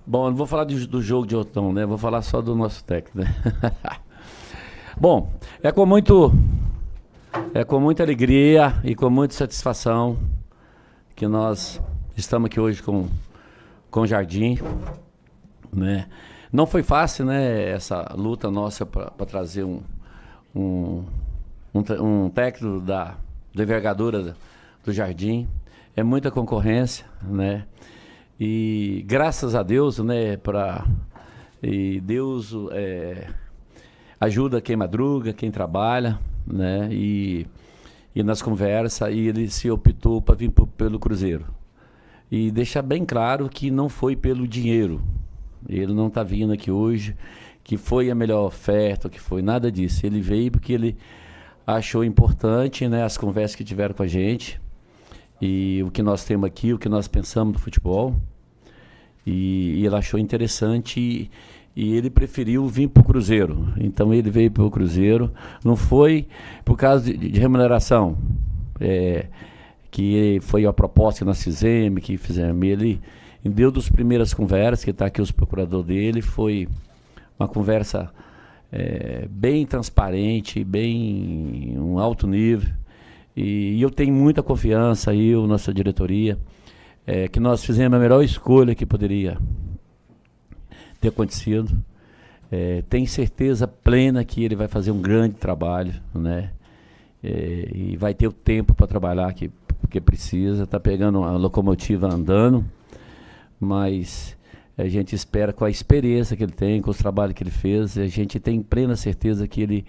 Bom, eu não vou falar do jogo de Otão, né? Vou falar só do nosso técnico, né? Bom, é com muita alegria e com muita satisfação que nós estamos aqui hoje com o Jardim, né? Não foi fácil, né, essa luta nossa para trazer um técnico da envergadura do Jardim. É muita concorrência, né? E graças a Deus, né, e Deus ajuda quem madruga, quem trabalha, né? E nas conversas, e ele se optou para vir pelo Cruzeiro. E deixar bem claro que não foi pelo dinheiro. Ele não está vindo aqui hoje, que foi a melhor oferta, que foi nada disso. Ele veio porque ele achou importante, né, as conversas que tiveram com a gente, e o que nós temos aqui, o que nós pensamos do futebol. E ele achou interessante e ele preferiu vir para o Cruzeiro. Então ele veio para o Cruzeiro. Não foi por causa de remuneração, que foi a proposta que nós fizemos, Ele deu das primeiras conversas, que está aqui os procuradores dele, foi uma conversa bem transparente, bem um alto nível. E eu tenho muita confiança aí, nossa diretoria, que nós fizemos a melhor escolha que poderia ter acontecido. Tenho certeza plena que ele vai fazer um grande trabalho, né? E vai ter o tempo para trabalhar que precisa. Está pegando a locomotiva andando, mas a gente espera, com a experiência que ele tem, com os trabalhos que ele fez, a gente tem plena certeza que ele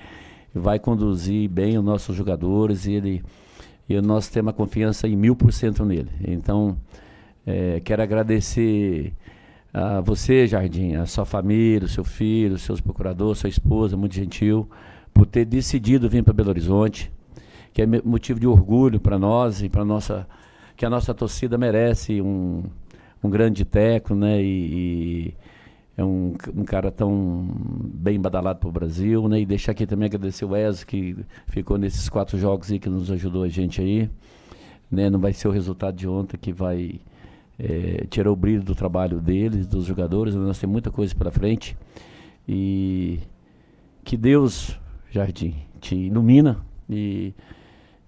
vai conduzir bem os nossos jogadores e nós temos a confiança em 1000% nele. Então, quero agradecer a você, Jardim, a sua família, o seu filho, os seus procuradores, sua esposa, muito gentil, por ter decidido vir para Belo Horizonte, que é motivo de orgulho para nós e para que a nossa torcida merece um grande técnico, né? E é um cara tão bem badalado para o Brasil, né? E deixar aqui também agradecer o Wesley, que ficou nesses 4 jogos aí, que nos ajudou a gente aí, né? Não vai ser o resultado de ontem que vai tirar o brilho do trabalho deles, dos jogadores. Nós temos muita coisa pela frente. E que Deus, Jardim, te ilumina e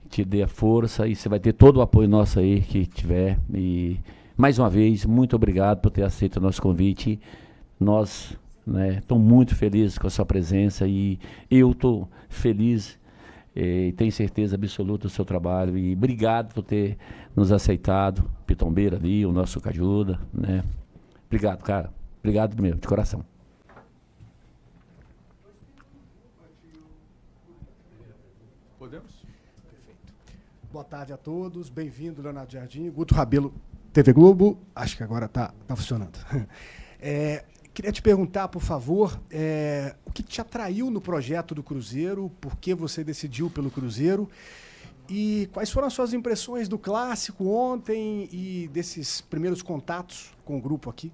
te dê a força, e você vai ter todo o apoio nosso aí que tiver. E mais uma vez, muito obrigado por ter aceito o nosso convite. Nós, né, estamos muito felizes com a sua presença, e eu estou feliz e tenho certeza absoluta do seu trabalho. E obrigado por ter nos aceitado, Pitombeira ali, o nosso Cajuda, né? Obrigado, cara. Obrigado mesmo, de coração. Podemos? Perfeito. Boa tarde a todos, bem-vindo, Leonardo Jardim. Guto Rabelo, TV Globo, acho que agora está funcionando. Queria te perguntar, por favor, o que te atraiu no projeto do Cruzeiro, por que você decidiu pelo Cruzeiro, e quais foram as suas impressões do clássico ontem e desses primeiros contatos com o grupo aqui?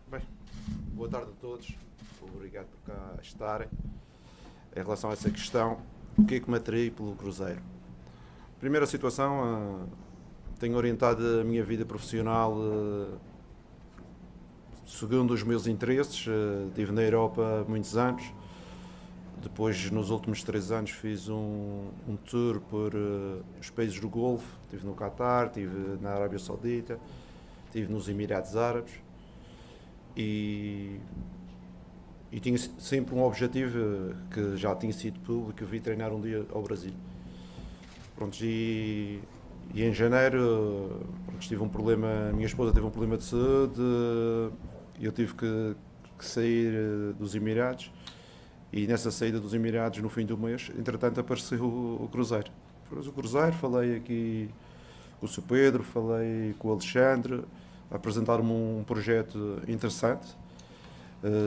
Bem, boa tarde a todos, obrigado por cá estarem. Em relação a essa questão, o que é que me atraiu pelo Cruzeiro? Primeira situação, tenho orientado a minha vida profissional segundo os meus interesses. Estive na Europa há muitos anos, depois nos últimos 3 anos fiz um tour por os países do Golfo. Estive no Qatar, estive na Arábia Saudita, estive nos Emirados Árabes e tinha sempre um objetivo que já tinha sido público: vir treinar um dia ao Brasil. Pronto, e em janeiro tive um problema, a minha esposa teve um problema de saúde e eu tive que sair dos Emirados, e nessa saída dos Emirados, no fim do mês, entretanto apareceu o Cruzeiro. O Cruzeiro, falei aqui com o Sr. Pedro, falei com o Alexandre, apresentaram-me um projeto interessante,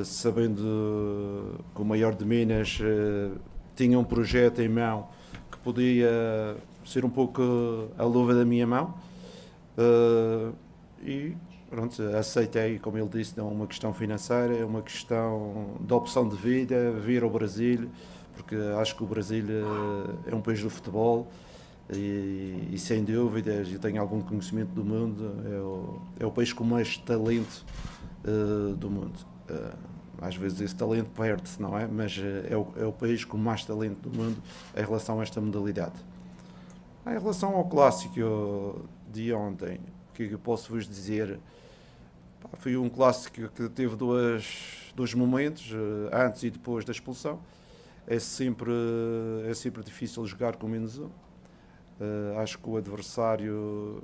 sabendo que o Maior de Minas tinha um projeto em mão que podia ser um pouco a luva da minha mão, e pronto, aceitei. Como ele disse, não é uma questão financeira, é uma questão de opção de vida, vir ao Brasil, porque acho que o Brasil é um país do futebol, e sem dúvidas, eu tenho algum conhecimento do mundo, é o país com mais talento do mundo. Às vezes esse talento perde-se, não é? Mas é o país com mais talento do mundo em relação a esta modalidade. Em relação ao clássico de ontem, o que eu posso vos dizer? Foi um clássico que teve dois momentos, antes e depois da expulsão. É sempre difícil jogar com menos um. Acho que o adversário,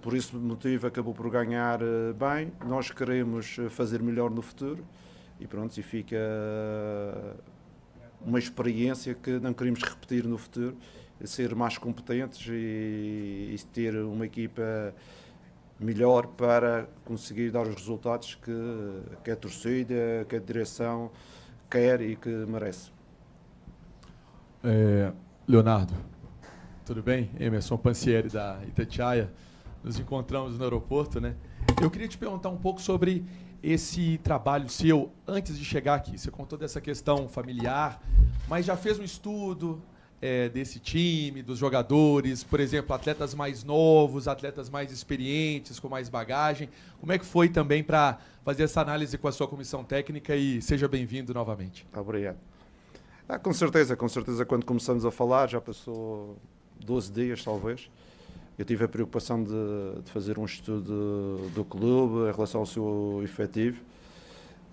por esse motivo, acabou por ganhar bem. Nós queremos fazer melhor no futuro e pronto, e fica uma experiência que não queremos repetir no futuro, ser mais competentes e ter uma equipa melhor para conseguir dar os resultados que a torcida, que a direção quer e que merece. Leonardo, tudo bem? Emerson Pansieri, da Itatiaia. Nos encontramos no aeroporto, né? Eu queria te perguntar um pouco sobre esse trabalho seu antes de chegar aqui. Você contou dessa questão familiar, mas já fez um estudo desse time, dos jogadores, por exemplo, atletas mais novos, atletas mais experientes, com mais bagagem. Como é que foi também para fazer essa análise com a sua comissão técnica? E seja bem-vindo novamente. Obrigado. Com certeza, quando começamos a falar, já passou 12 dias, talvez. Eu tive a preocupação de fazer um estudo do clube em relação ao seu efetivo.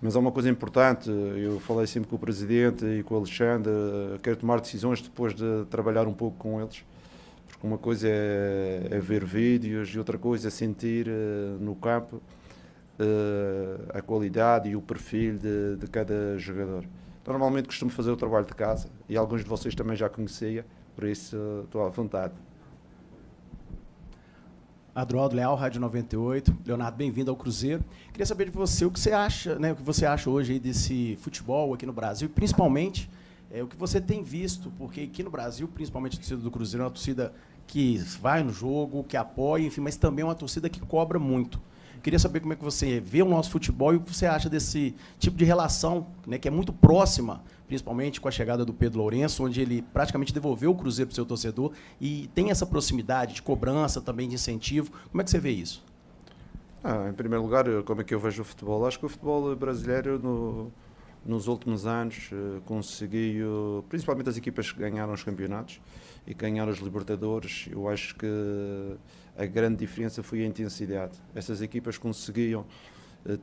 Mas há uma coisa importante, eu falei sempre com o Presidente e com o Alexandre, quero tomar decisões depois de trabalhar um pouco com eles, porque uma coisa é ver vídeos e outra coisa é sentir no campo a qualidade e o perfil de cada jogador. Normalmente costumo fazer o trabalho de casa e alguns de vocês também já conhecia, por isso estou à vontade. Adroaldo Leal, Rádio 98. Leonardo, bem-vindo ao Cruzeiro. Queria saber de você o que você acha, né, o que você acha hoje aí desse futebol aqui no Brasil, e principalmente o que você tem visto, porque aqui no Brasil, principalmente a torcida do Cruzeiro, é uma torcida que vai no jogo, que apoia, enfim, mas também é uma torcida que cobra muito. Queria saber como é que você vê o nosso futebol e o que você acha desse tipo de relação, né, que é muito próxima, principalmente com a chegada do Pedro Lourenço, onde ele praticamente devolveu o Cruzeiro para o seu torcedor e tem essa proximidade de cobrança, também de incentivo. Como é que você vê isso? Em primeiro lugar, como é que eu vejo o futebol? Acho que o futebol brasileiro, nos últimos anos, conseguiu, principalmente as equipas que ganharam os campeonatos e que ganharam os Libertadores, eu acho que a grande diferença foi a intensidade. Essas equipas conseguiam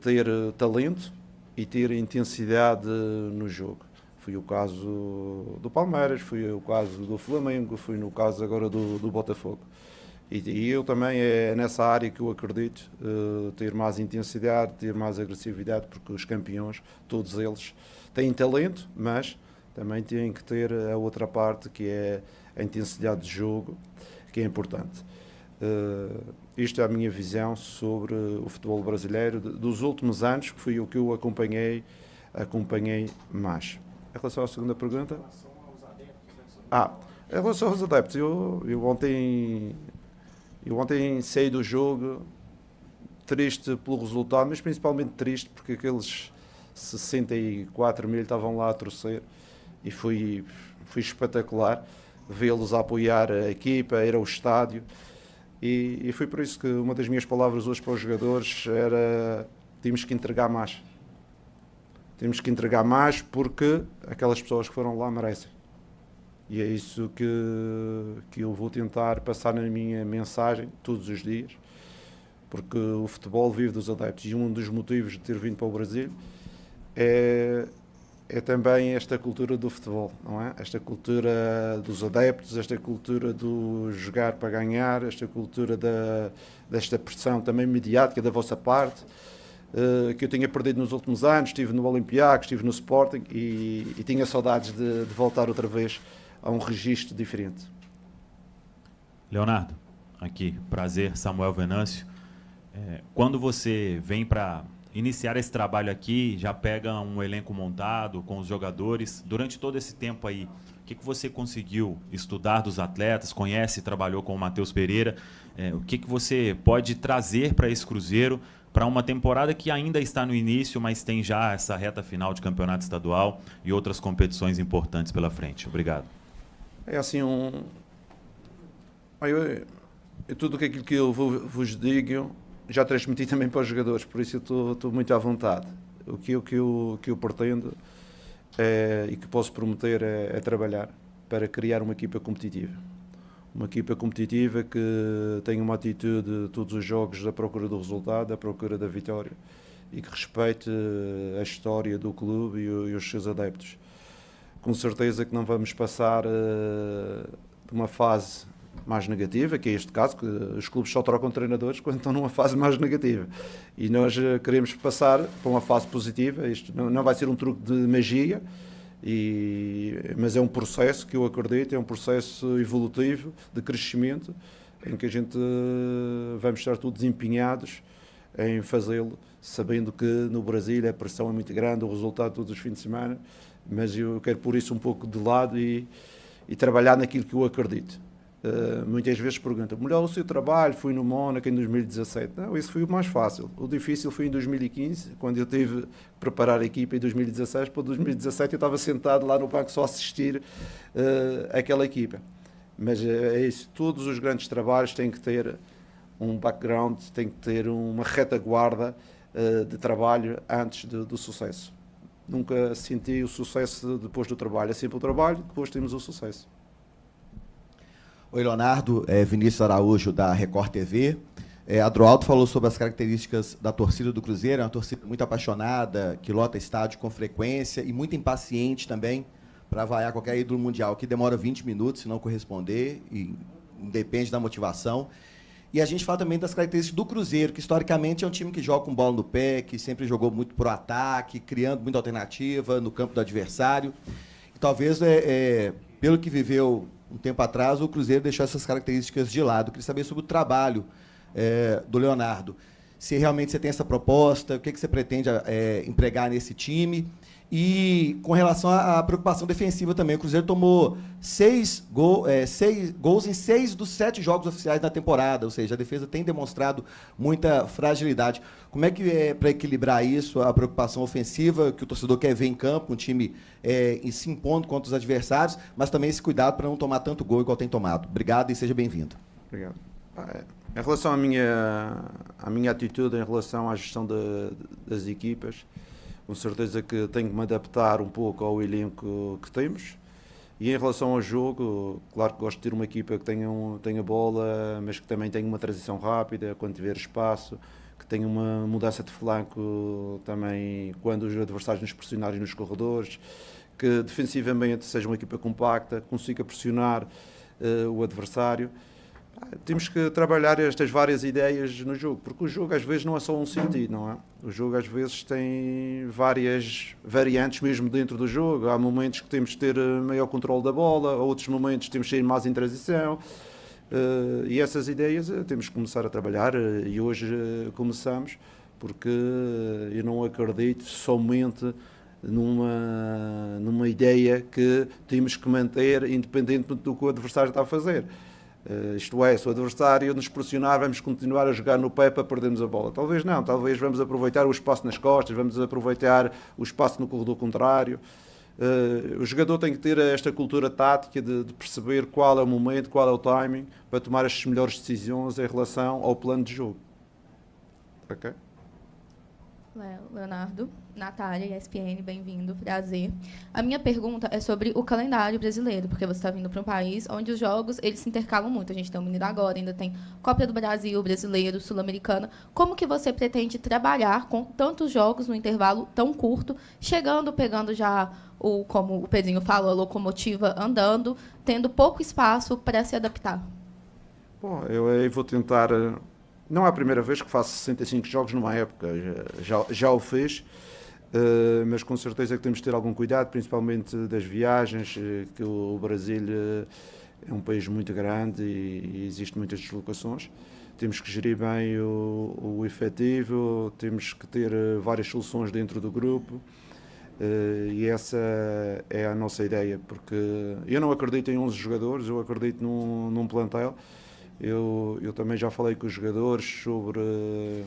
ter talento e ter intensidade no jogo. Foi o caso do Palmeiras, foi o caso do Flamengo, foi no caso agora do Botafogo. E eu também é nessa área que eu acredito, ter mais intensidade, ter mais agressividade, porque os campeões, todos eles, têm talento, mas também têm que ter a outra parte, que é a intensidade de jogo, que é importante. Isto é a minha visão sobre o futebol brasileiro dos últimos anos, que foi o que eu acompanhei mais. Em relação à segunda pergunta? Em relação aos adeptos, eu ontem saí do jogo triste pelo resultado, mas principalmente triste porque aqueles 64 mil estavam lá a torcer e foi espetacular vê-los a apoiar a equipa, ir ao estádio. E foi por isso que uma das minhas palavras hoje para os jogadores era: temos que entregar mais. Temos que entregar mais porque aquelas pessoas que foram lá merecem. E é isso que eu vou tentar passar na minha mensagem todos os dias, porque o futebol vive dos adeptos e um dos motivos de ter vindo para o Brasil é também esta cultura do futebol, não é? Esta cultura dos adeptos, esta cultura do jogar para ganhar, esta cultura desta pressão também mediática da vossa parte, que eu tinha perdido nos últimos anos. Estive no Olympiacos, estive no Sporting e tinha saudades de voltar outra vez a um registro diferente. Leonardo, aqui, prazer, Samuel Venâncio. Quando você vem para iniciar esse trabalho aqui, já pega um elenco montado com os jogadores, durante todo esse tempo aí, o que você conseguiu estudar dos atletas, conhece e trabalhou com o Matheus Pereira, o que você pode trazer para esse Cruzeiro, para uma temporada que ainda está no início, mas tem já essa reta final de campeonato estadual e outras competições importantes pela frente? Obrigado. É assim, Tudo aquilo que eu vos digo já transmiti também para os jogadores, por isso eu estou muito à vontade. O que eu pretendo e que posso prometer é trabalhar para criar uma equipa competitiva. Uma equipa competitiva que tenha uma atitude todos os jogos da procura do resultado, da procura da vitória e que respeite a história do clube e os seus adeptos. Com certeza que não vamos passar de uma fase mais negativa, que é este caso, que os clubes só trocam treinadores quando estão numa fase mais negativa. E nós queremos passar para uma fase positiva. Isto não vai ser um truque de magia, mas é um processo que eu acredito, é um processo evolutivo de crescimento, em que a gente vamos estar todos empenhados em fazê-lo, sabendo que no Brasil a pressão é muito grande, o resultado todos os fins de semana, mas eu quero pôr isso um pouco de lado e trabalhar naquilo que eu acredito. Muitas vezes perguntam, melhor o seu trabalho foi no Mónaco em 2017. Não, isso foi o mais fácil. O difícil foi em 2015, quando eu tive que preparar a equipa em 2016. Para 2017 eu estava sentado lá no banco só a assistir aquela equipa. Mas é isso, todos os grandes trabalhos têm que ter um background, têm que ter uma retaguarda de trabalho antes do sucesso. Nunca senti o sucesso depois do trabalho. É sempre o trabalho, depois temos o sucesso. Oi, Leonardo, Vinícius Araújo, da Record TV. Adroaldo falou sobre as características da torcida do Cruzeiro, é uma torcida muito apaixonada, que lota estádio com frequência e muito impaciente também para vaiar qualquer ídolo mundial, que demora 20 minutos se não corresponder, e depende da motivação. E a gente fala também das características do Cruzeiro, que historicamente é um time que joga com bola no pé, que sempre jogou muito pro ataque, criando muita alternativa no campo do adversário. E talvez, pelo que viveu um tempo atrás, o Cruzeiro deixou essas características de lado. Eu queria saber sobre o trabalho do Leonardo. Se realmente você tem essa proposta, o que você pretende empregar nesse time. E com relação à preocupação defensiva também, o Cruzeiro tomou 6 gols em 6 dos 7 jogos oficiais da temporada, ou seja, a defesa tem demonstrado muita fragilidade. Como é que é para equilibrar isso, a preocupação ofensiva, que o torcedor quer ver em campo, um time se impondo contra os adversários, mas também esse cuidado para não tomar tanto gol igual tem tomado? Obrigado e seja bem-vindo. Obrigado. Em relação à minha atitude em relação à gestão das equipas, com certeza que tenho que me adaptar um pouco ao elenco que temos. E em relação ao jogo, claro que gosto de ter uma equipa que tenha bola, mas que também tenha uma transição rápida, quando tiver espaço, que tenha uma mudança de flanco também quando os adversários nos pressionarem nos corredores, que defensivamente seja uma equipa compacta, consiga pressionar o adversário. Temos que trabalhar estas várias ideias no jogo, porque o jogo às vezes não é só um sentido, não é? O jogo às vezes tem várias variantes mesmo dentro do jogo. Há momentos que temos de ter maior controle da bola, outros momentos temos de ir mais em transição. E essas ideias temos que começar a trabalhar e hoje começamos, porque eu não acredito somente numa ideia que temos que manter independentemente do que o adversário está a fazer. Isto é, se o adversário nos pressionar, vamos continuar a jogar no pé para perdermos a bola. Talvez não, talvez vamos aproveitar o espaço nas costas, vamos aproveitar o espaço no corredor contrário. O jogador tem que ter esta cultura tática de perceber qual é o momento, qual é o timing, para tomar as melhores decisões em relação ao plano de jogo. Ok? Leonardo, Natália, ESPN, bem-vindo, prazer. A minha pergunta é sobre o calendário brasileiro, porque você está vindo para um país onde os jogos eles se intercalam muito. A gente tem o Mineiro agora, ainda tem Copa do Brasil, Brasileiro, Sul-Americana. Como que você pretende trabalhar com tantos jogos no intervalo tão curto, pegando já, como o Pedrinho falou, a locomotiva andando, tendo pouco espaço para se adaptar? Bom, eu vou tentar... Não é a primeira vez que faço 65 jogos numa época, já o fiz, mas com certeza que temos de ter algum cuidado, principalmente das viagens, que o Brasil é um país muito grande e existem muitas deslocações. Temos que gerir bem o efetivo, temos que ter várias soluções dentro do grupo, e essa é a nossa ideia, porque eu não acredito em 11 jogadores, eu acredito num plantel. Eu também já falei com os jogadores sobre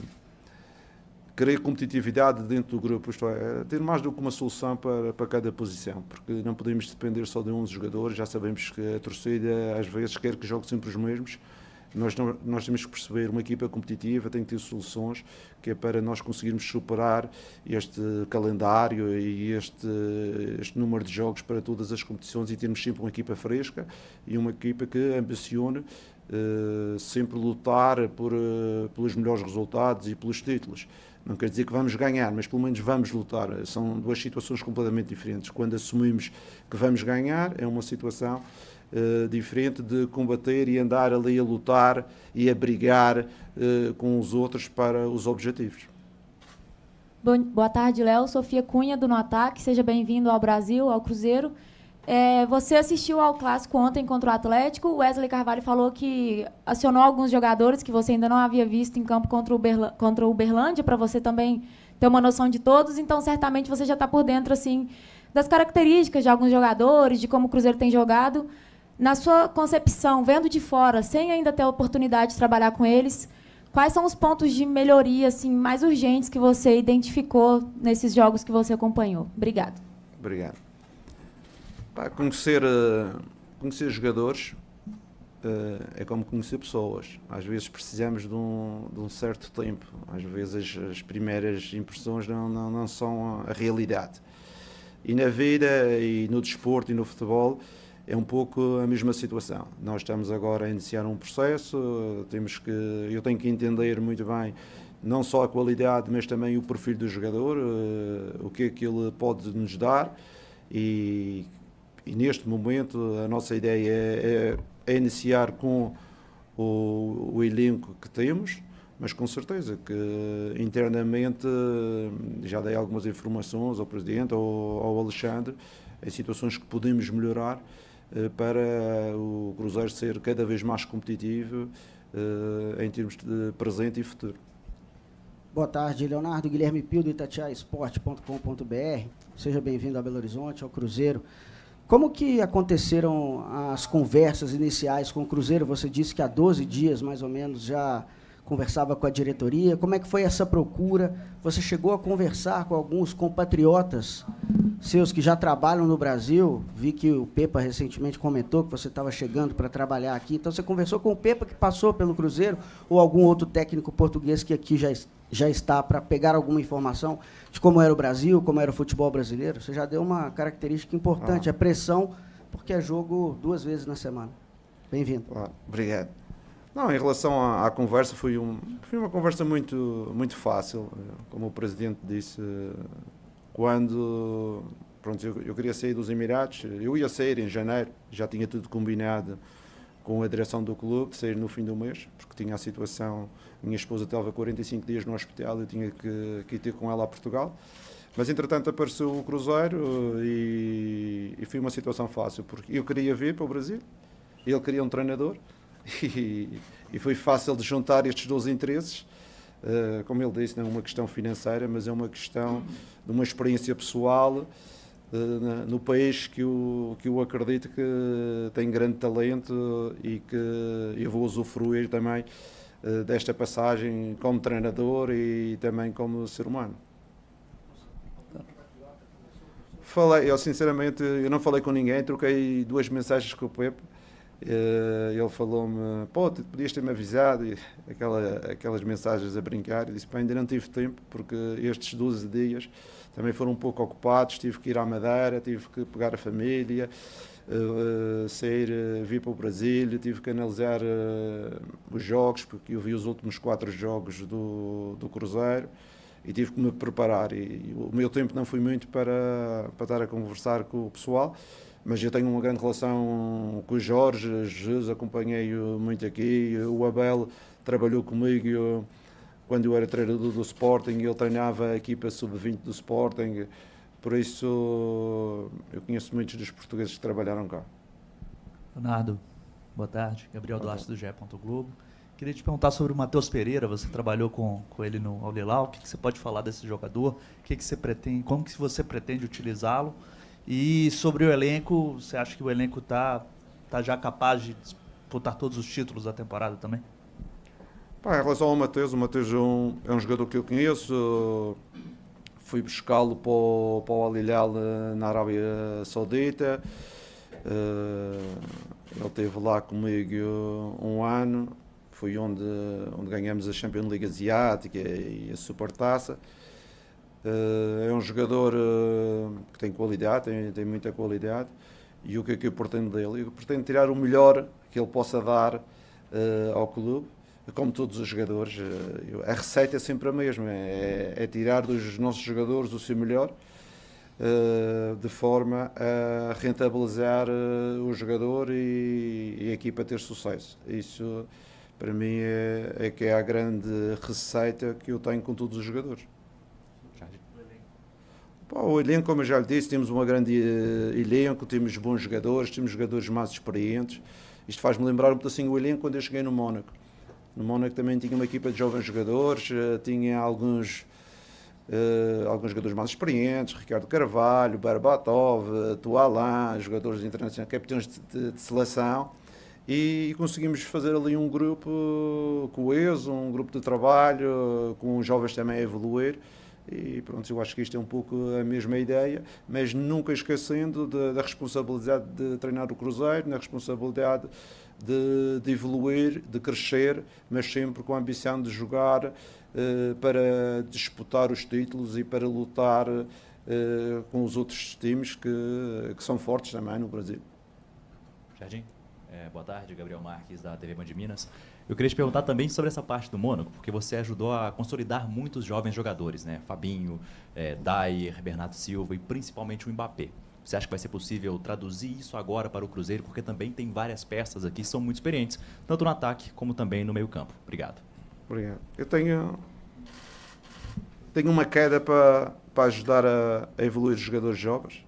querer competitividade dentro do grupo, isto é, ter mais do que uma solução para cada posição, porque não podemos depender só de 11 jogadores, já sabemos que a torcida às vezes quer que jogue sempre os mesmos. Nós temos que perceber, uma equipa competitiva tem que ter soluções, que é para nós conseguirmos superar este calendário e este número de jogos para todas as competições e termos sempre uma equipa fresca e uma equipa que ambicione sempre lutar pelos melhores resultados e pelos títulos. Não quer dizer que vamos ganhar, mas pelo menos vamos lutar. São duas situações completamente diferentes. Quando assumimos que vamos ganhar, é uma situação diferente de combater e andar ali a lutar e a brigar com os outros para os objetivos. Boa tarde, Léo. Sofia Cunha, do No Ataque. Seja bem-vindo ao Brasil, ao Cruzeiro. Você assistiu ao clássico ontem contra o Atlético. O Wesley Carvalho falou que acionou alguns jogadores que você ainda não havia visto em campo contra o Uberlândia, para você também ter uma noção de todos. Então, certamente, você já está por dentro assim, das características de alguns jogadores, de como o Cruzeiro tem jogado. Na sua concepção, vendo de fora, sem ainda ter a oportunidade de trabalhar com eles, quais são os pontos de melhoria assim, mais urgentes que você identificou nesses jogos que você acompanhou? Obrigado. Obrigado. Conhecer jogadores é como conhecer pessoas. Às vezes precisamos de um certo tempo. Às vezes as primeiras impressões não são a realidade. E na vida, e no desporto, e no futebol, é um pouco a mesma situação. Nós estamos agora a iniciar um processo, eu tenho que entender muito bem não só a qualidade, mas também o perfil do jogador, o que é que ele pode nos dar, e neste momento a nossa ideia é iniciar com o elenco que temos, mas com certeza que internamente já dei algumas informações ao Presidente ou ao Alexandre em situações que podemos melhorar para o Cruzeiro ser cada vez mais competitivo em termos de presente e futuro. Boa tarde, Leonardo. Guilherme Pio, do itatiaesporte.com.br. Seja bem-vindo a Belo Horizonte, ao Cruzeiro. Como que aconteceram as conversas iniciais com o Cruzeiro? Você disse que há 12 dias, mais ou menos, já conversava com a diretoria. Como é que foi essa procura? Você chegou a conversar com alguns compatriotas seus que já trabalham no Brasil? Vi que o Pepa recentemente comentou que você estava chegando para trabalhar aqui. Então, você conversou com o Pepa, que passou pelo Cruzeiro, ou algum outro técnico português que aqui já está, para pegar alguma informação de como era o Brasil, como era o futebol brasileiro? Você já deu uma característica importante, a pressão, porque é jogo 2 vezes na semana. Bem-vindo. Obrigado. Não, em relação à conversa, foi uma conversa muito, muito fácil. Como o Presidente disse, quando eu queria sair dos Emirados, eu ia sair em janeiro, já tinha tudo combinado com a direção do clube, de sair no fim do mês, porque tinha a situação, minha esposa estava 45 dias no hospital, eu tinha que ir ter com ela a Portugal. Mas, entretanto, apareceu o Cruzeiro e foi uma situação fácil, porque eu queria vir para o Brasil, ele queria um treinador, e foi fácil de juntar estes 2 interesses. Como ele disse, não é uma questão financeira, mas é uma questão de uma experiência pessoal no país que eu acredito que tem grande talento e que eu vou usufruir também desta passagem como treinador e também como ser humano. Eu sinceramente não falei com ninguém, troquei 2 mensagens com o Pepe. Ele falou-me, podias ter-me avisado, e aquelas mensagens a brincar. Eu disse, ainda não tive tempo, porque estes 12 dias também foram um pouco ocupados, tive que ir à Madeira, tive que pegar a família, vir para o Brasil, tive que analisar os jogos, porque eu vi os últimos 4 jogos do Cruzeiro, e tive que me preparar, e o meu tempo não foi muito para estar a conversar com o pessoal. Mas eu tenho uma grande relação com o Jorge Jesus, acompanhei-o muito aqui. O Abel trabalhou comigo quando eu era treinador do Sporting, ele treinava a equipa sub-20 do Sporting, por isso eu conheço muitos dos portugueses que trabalharam cá. Leonardo, boa tarde. Gabriel Duarte, do GE. Globo. Queria te perguntar sobre o Matheus Pereira, você trabalhou com ele no Al-Hilal, o que você pode falar desse jogador, o que você pretende, como que você pretende utilizá-lo? E sobre o elenco, você acha que o elenco está já capaz de disputar todos os títulos da temporada também? Em relação ao Mateus, o Mateus é um jogador que eu conheço. Fui buscá-lo para o Al Hilal na Arábia Saudita. Ele esteve lá comigo um ano. Foi onde ganhamos a Champions League Asiática e a Supertaça. É um jogador que tem qualidade, tem muita qualidade. E o que é que eu pretendo dele? Eu pretendo tirar o melhor que ele possa dar ao clube. Como todos os jogadores, a receita é sempre a mesma, é tirar dos nossos jogadores o seu melhor, de forma a rentabilizar o jogador e a equipa ter sucesso. Isso, para mim, é que é a grande receita que eu tenho com todos os jogadores. O elenco, como eu já lhe disse, temos um grande elenco, temos bons jogadores, temos jogadores mais experientes. Isto faz-me lembrar um pedacinho o elenco quando eu cheguei no Mónaco. No Mónaco também tinha uma equipa de jovens jogadores, tinha alguns jogadores mais experientes, Ricardo Carvalho, Berbatov, Tualan, jogadores internacionais, capitães de seleção, e conseguimos fazer ali um grupo coeso, um grupo de trabalho, com os jovens também a evoluir. E pronto, eu acho que isto é um pouco a mesma ideia, mas nunca esquecendo da responsabilidade de treinar o Cruzeiro, na responsabilidade de evoluir, de crescer, mas sempre com a ambição de jogar para disputar os títulos e para lutar com os outros times que são fortes também no Brasil. Jardim, boa tarde, Gabriel Marques, da TV Band de Minas. Eu queria te perguntar também sobre essa parte do Mônaco, porque você ajudou a consolidar muitos jovens jogadores, né? Fabinho, Dyer, Bernardo Silva e principalmente o Mbappé. Você acha que vai ser possível traduzir isso agora para o Cruzeiro? Porque também tem várias peças aqui que são muito experientes, tanto no ataque como também no meio-campo. Obrigado. Obrigado. Eu tenho uma queda para ajudar a evoluir os jogadores jovens.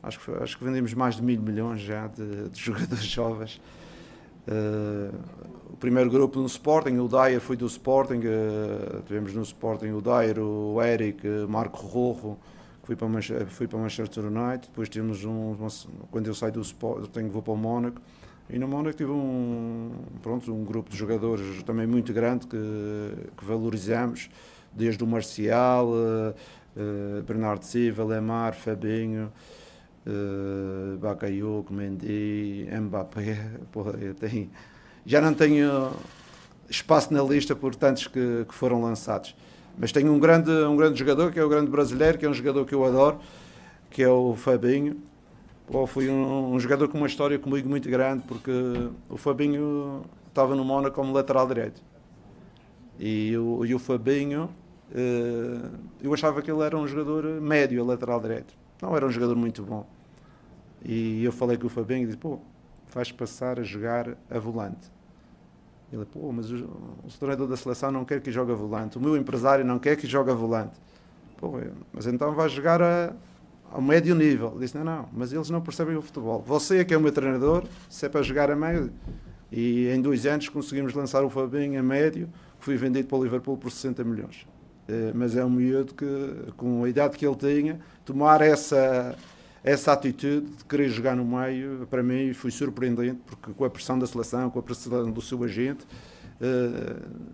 Acho que vendemos mais de 1.000 milhões já de jogadores jovens. O primeiro grupo no Sporting, o Dyer foi do Sporting, tivemos no Sporting o Dyer, o Eric, Marco Rojo, que fui para Manchester United. Depois temos quando eu saio do Sporting, vou para o Mónaco, e no Mónaco tive um grupo de jogadores também muito grande que valorizamos, desde o Marcial, Bernardo Silva, Lemar, Fabinho, Bakayoko, Mendy, Mbappé. Já não tenho espaço na lista por tantos que foram lançados, mas tenho um grande jogador, que é o grande brasileiro, que é um jogador que eu adoro, que é o Fabinho. Foi um jogador com uma história comigo muito grande, porque o Fabinho estava no Mónaco como lateral direito, e o Fabinho, eu achava que ele era um jogador médio a lateral direito, não era um jogador muito bom, e eu falei com o Fabinho e disse: vais passar a jogar a volante. Ele: mas o treinador da seleção não quer que jogue a volante, o meu empresário não quer que jogue a volante. Mas então vais jogar ao médio nível. Ele disse: não, mas eles não percebem o futebol. Você é que é o meu treinador, se é para jogar a médio. E em 2 anos conseguimos lançar o Fabinho a médio, que foi vendido para o Liverpool por 60 milhões. Mas é um miúdo que, com a idade que ele tinha, tomar essa atitude de querer jogar no meio, para mim foi surpreendente, porque com a pressão da seleção, com a pressão do seu agente,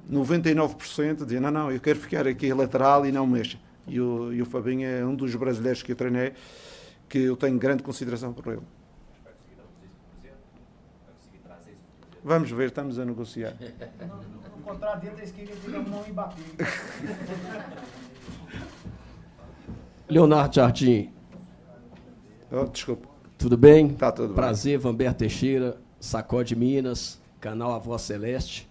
99% dizia: não, eu quero ficar aqui lateral e não mexa. E o Fabinho é um dos brasileiros que eu treinei, que eu tenho grande consideração por ele. Vamos ver, estamos a negociar. No contrato dele está escrito não Mbappé. Leonardo Jardim. Desculpa. Tudo bem? Tá tudo bem. Prazer, Vanberto Teixeira, Sacode Minas, canal A Voz Celeste.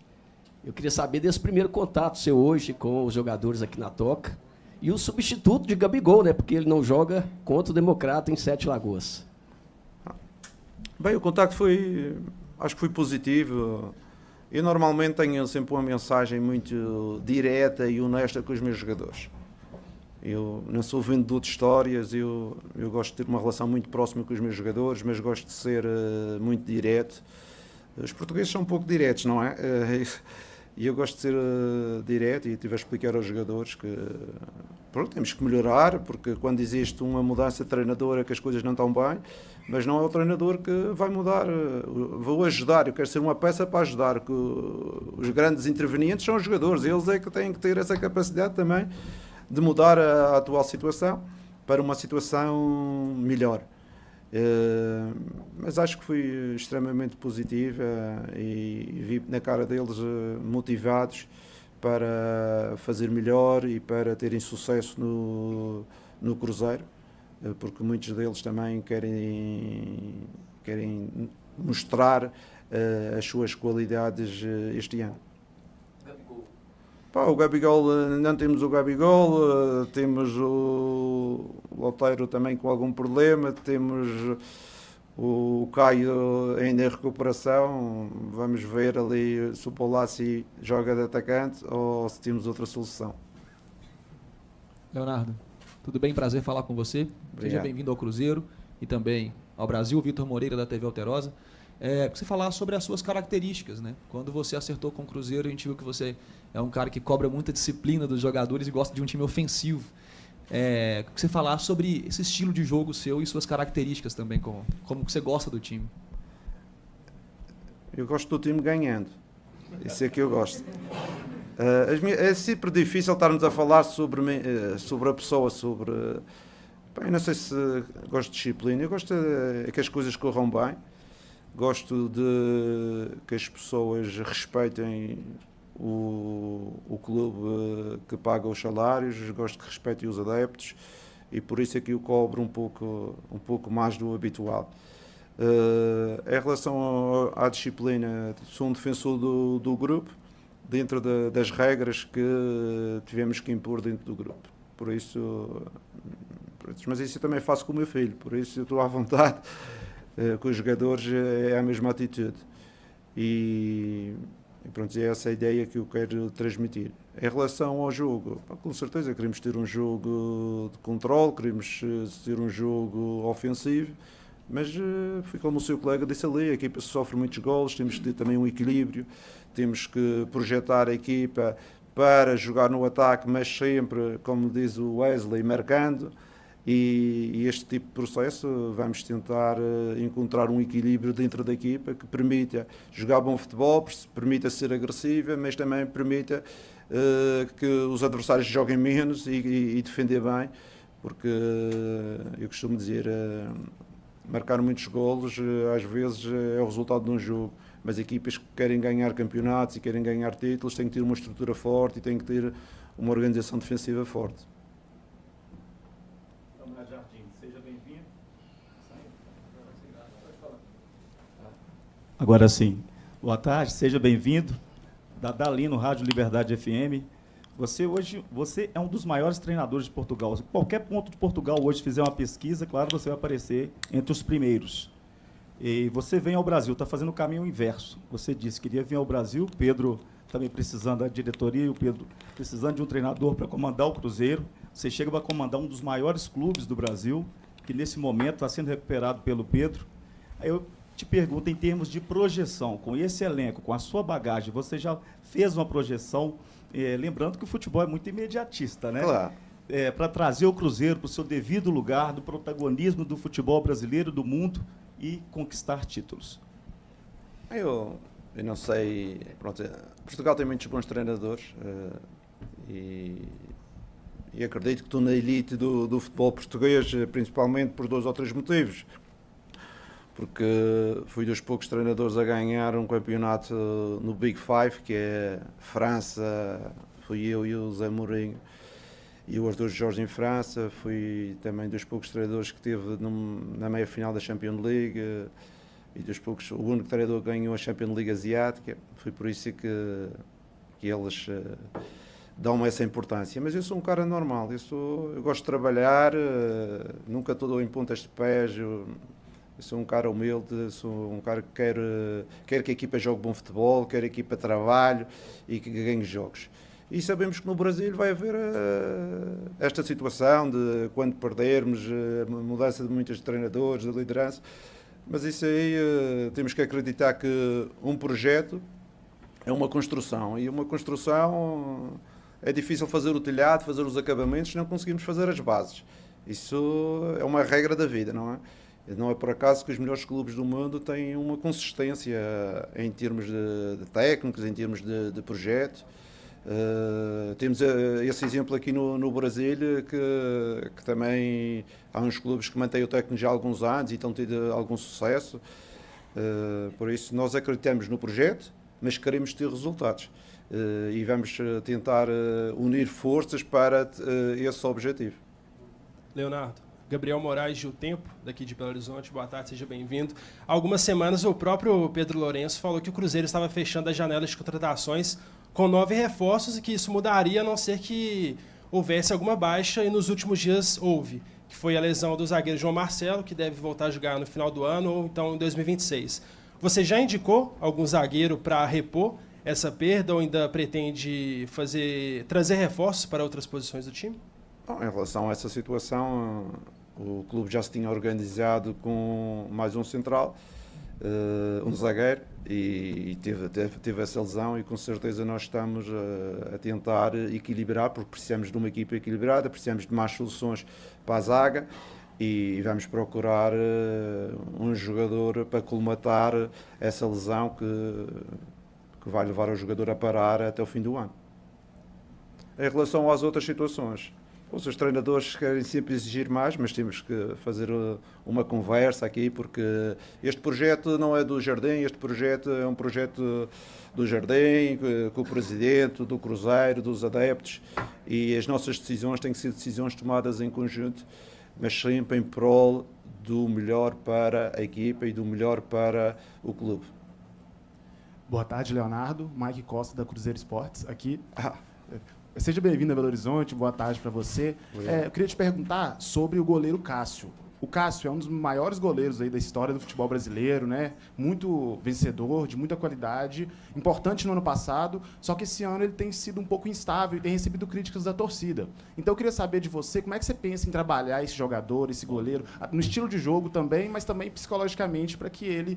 Eu queria saber desse primeiro contato seu hoje com os jogadores aqui na Toca e o substituto de Gabigol, né? Porque ele não joga contra o Democrata em Sete Lagoas. Bem, o contato acho que foi positivo. Eu normalmente tenho sempre uma mensagem muito direta e honesta com os meus jogadores. Eu não sou vendedor de histórias, eu gosto de ter uma relação muito próxima com os meus jogadores, mas gosto de ser muito direto. Os portugueses são um pouco diretos, não é? E eu gosto de ser direto, e estive a explicar aos jogadores que pronto, temos que melhorar, porque quando existe uma mudança de treinador é que as coisas não estão bem, mas não é o treinador que vai mudar. Vou ajudar, eu quero ser uma peça para ajudar, que os grandes intervenientes são os jogadores, eles é que têm que ter essa capacidade também de mudar a atual situação para uma situação melhor. Mas acho que fui extremamente positiva e vi na cara deles motivados para fazer melhor e para terem sucesso no Cruzeiro, porque muitos deles também querem mostrar as suas qualidades este ano. O Gabigol, não temos o Gabigol, temos o Loteiro também com algum problema, temos o Caio ainda em recuperação. Vamos ver ali se o Paulassi joga de atacante ou se temos outra solução. Leonardo, tudo bem? Prazer falar com você. Obrigado. Seja bem-vindo ao Cruzeiro e também ao Brasil. Vitor Moreira, da TV Alterosa. Você falar sobre as suas características, né? Quando você acertou com o Cruzeiro, a gente viu que você é um cara que cobra muita disciplina dos jogadores e gosta de um time ofensivo. Você falar sobre esse estilo de jogo seu e suas características também, como você gosta do time. Eu gosto do time ganhando. Isso é que eu gosto. É sempre difícil estarmos a falar sobre a pessoa, eu não sei se gosto de disciplina, eu gosto que as coisas corram bem. Gosto de que as pessoas respeitem o clube que paga os salários, gosto que respeitem os adeptos e por isso é que eu cobro um pouco mais do habitual. Em relação à disciplina, sou um defensor do grupo, dentro das regras que tivemos que impor dentro do grupo. Por isso, mas isso eu também faço com o meu filho, por isso eu estou à vontade. Com os jogadores é a mesma atitude e pronto, é essa a ideia que eu quero transmitir. Em relação ao jogo, com certeza queremos ter um jogo de controle, queremos ter um jogo ofensivo, mas foi como o seu colega disse ali, a equipa sofre muitos golos, temos que ter também um equilíbrio, temos que projetar a equipa para jogar no ataque, mas sempre, como diz o Wesley, marcando. E este tipo de processo vamos tentar encontrar um equilíbrio dentro da equipa que permita jogar bom futebol, permita ser agressiva, mas também permita que os adversários joguem menos e defender bem, porque eu costumo dizer, marcar muitos golos às vezes é o resultado de um jogo, mas equipas que querem ganhar campeonatos e querem ganhar títulos têm que ter uma estrutura forte e têm que ter uma organização defensiva forte. Agora sim. Boa tarde, seja bem-vindo. Dadalino, Rádio Liberdade FM. Você é um dos maiores treinadores de Portugal. Se qualquer ponto de Portugal hoje fizer uma pesquisa, claro, você vai aparecer entre os primeiros. E você vem ao Brasil, está fazendo o caminho inverso. Você disse que queria vir ao Brasil, Pedro também precisando da diretoria, e o Pedro precisando de um treinador para comandar o Cruzeiro. Você chega para comandar um dos maiores clubes do Brasil, que nesse momento está sendo recuperado pelo Pedro. Aí eu te pergunto, em termos de projeção, com esse elenco, com a sua bagagem, você já fez uma projeção, lembrando que o futebol é muito imediatista, né? Claro. Para trazer o Cruzeiro para o seu devido lugar, do protagonismo do futebol brasileiro, do mundo, e conquistar títulos. Eu não sei, pronto, Portugal tem muitos bons treinadores e acredito que estou na elite do futebol português, principalmente por 2 ou 3 motivos. Porque fui dos poucos treinadores a ganhar um campeonato no Big Five, que é França, fui eu e o Zé Mourinho e o Arthur Jorge em França. Fui também dos poucos treinadores que esteve na meia-final da Champions League e o único treinador que ganhou a Champions League asiática. Foi por isso que eles dão-me essa importância. Mas eu sou um cara normal, eu gosto de trabalhar, nunca estou em pontas de pés. Eu sou um cara humilde, sou um cara que quer que a equipa jogue bom futebol, quer que a equipa trabalhe e que ganhe jogos. E sabemos que no Brasil vai haver esta situação de quando perdermos, a mudança de muitos treinadores, de liderança, mas isso aí temos que acreditar que um projeto é uma construção, e uma construção é difícil fazer o telhado, fazer os acabamentos, não conseguimos fazer as bases. Isso é uma regra da vida, não é? Não é por acaso que os melhores clubes do mundo têm uma consistência em termos de técnicos, em termos de projeto. Temos esse exemplo aqui no Brasil, que também há uns clubes que mantêm o técnico já há alguns anos e estão tendo algum sucesso. Por isso, nós acreditamos no projeto, mas queremos ter resultados. E vamos tentar unir forças para esse objetivo. Leonardo, Gabriel Moraes de O Tempo, daqui de Belo Horizonte. Boa tarde, seja bem-vindo. Há algumas semanas, o próprio Pedro Lourenço falou que o Cruzeiro estava fechando as janelas de contratações com 9 reforços e que isso mudaria a não ser que houvesse alguma baixa, e nos últimos dias houve, que foi a lesão do zagueiro João Marcelo, que deve voltar a jogar no final do ano ou então em 2026. Você já indicou algum zagueiro para repor essa perda ou ainda pretende trazer reforços para outras posições do time? Em relação a essa situação, o clube já se tinha organizado com mais um central, um zagueiro, e teve essa lesão, e com certeza nós estamos a tentar equilibrar, porque precisamos de uma equipa equilibrada, precisamos de mais soluções para a zaga, e vamos procurar um jogador para colmatar essa lesão que vai levar o jogador a parar até o fim do ano. Em relação às outras situações, os treinadores querem sempre exigir mais, mas temos que fazer uma conversa aqui, porque este projeto não é do Jardim, este projeto é um projeto do Jardim, com o presidente, do Cruzeiro, dos adeptos, e as nossas decisões têm que ser decisões tomadas em conjunto, mas sempre em prol do melhor para a equipa e do melhor para o clube. Boa tarde, Leonardo. Mike Costa, da Cruzeiro Esportes, aqui. Seja bem-vindo a Belo Horizonte, boa tarde para você. Eu queria te perguntar sobre o goleiro Cássio. O Cássio é um dos maiores goleiros aí da história do futebol brasileiro, né? Muito vencedor, de muita qualidade, importante no ano passado, só que esse ano ele tem sido um pouco instável e tem recebido críticas da torcida. Então eu queria saber de você, como é que você pensa em trabalhar esse jogador, esse goleiro, no estilo de jogo também, mas também psicologicamente, para que ele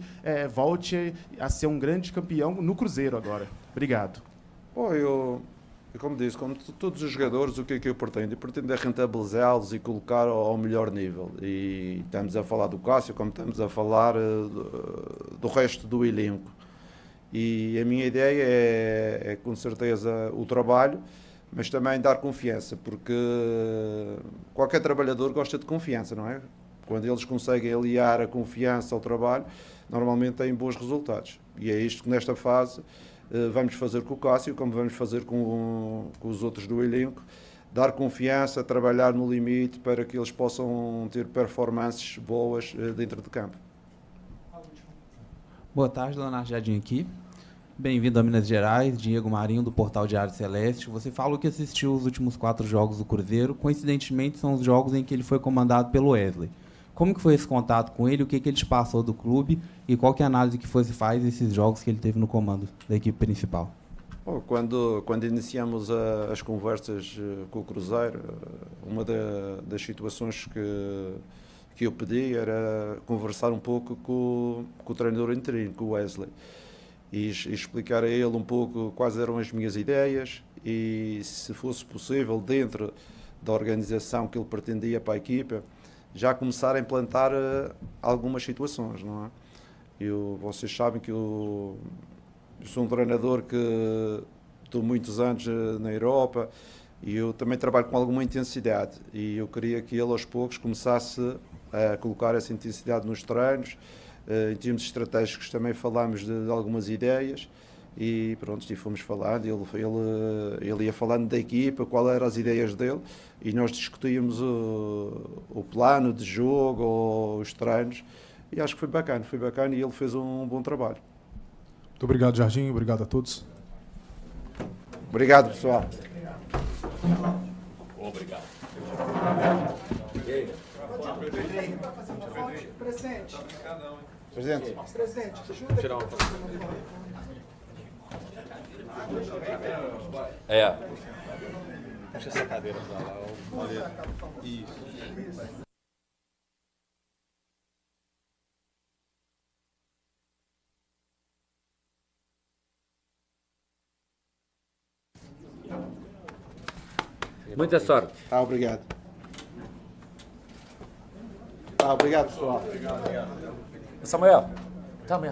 volte a ser um grande campeão no Cruzeiro agora. Obrigado. Como disse, como todos os jogadores, o que é que eu pretendo? Eu pretendo é rentabilizá-los e colocar ao melhor nível. E estamos a falar do Cássio, como estamos a falar do resto do elenco. E a minha ideia é com certeza o trabalho, mas também dar confiança, porque qualquer trabalhador gosta de confiança, não é? Quando eles conseguem aliar a confiança ao trabalho, normalmente têm bons resultados. E é isto que nesta fase vamos fazer com o Cássio, como vamos fazer com os outros do elenco, dar confiança, trabalhar no limite para que eles possam ter performances boas dentro de campo. Boa tarde, Leonardo Jardim aqui. Bem-vindo a Minas Gerais, Diego Marinho, do Portal Diário Celeste. Você falou que assistiu os últimos 4 jogos do Cruzeiro, coincidentemente são os jogos em que ele foi comandado pelo Wesley. Como que foi esse contato com ele, o que ele te passou do clube e qual que é a análise que você faz desses jogos que ele teve no comando da equipe principal? Quando iniciamos as conversas com o Cruzeiro, uma das situações que eu pedi era conversar um pouco com o treinador interino, com o Wesley, e explicar a ele um pouco quais eram as minhas ideias e, se fosse possível, dentro da organização que ele pretendia para a equipa, já começar a implantar algumas situações, não é? Vocês sabem que eu sou um treinador que estou muitos anos na Europa e eu também trabalho com alguma intensidade, e eu queria que ele aos poucos começasse a colocar essa intensidade nos treinos. Em termos estratégicos também falámos de algumas ideias e pronto, e fomos falando, ele ia falando da equipa, qual eram as ideias dele, e nós discutíamos o plano de jogo, os treinos, e acho que foi bacana e ele fez um bom trabalho. Muito obrigado, Jardim, obrigado a todos. Obrigado, pessoal. Obrigado. Presidente. Presidente. Presidente, Vou tirar uma foto. Puxa essa cadeira pra lá. Isso. Muita sorte. Tá, obrigado. Tá, obrigado, pessoal. Samuel, tá mesmo.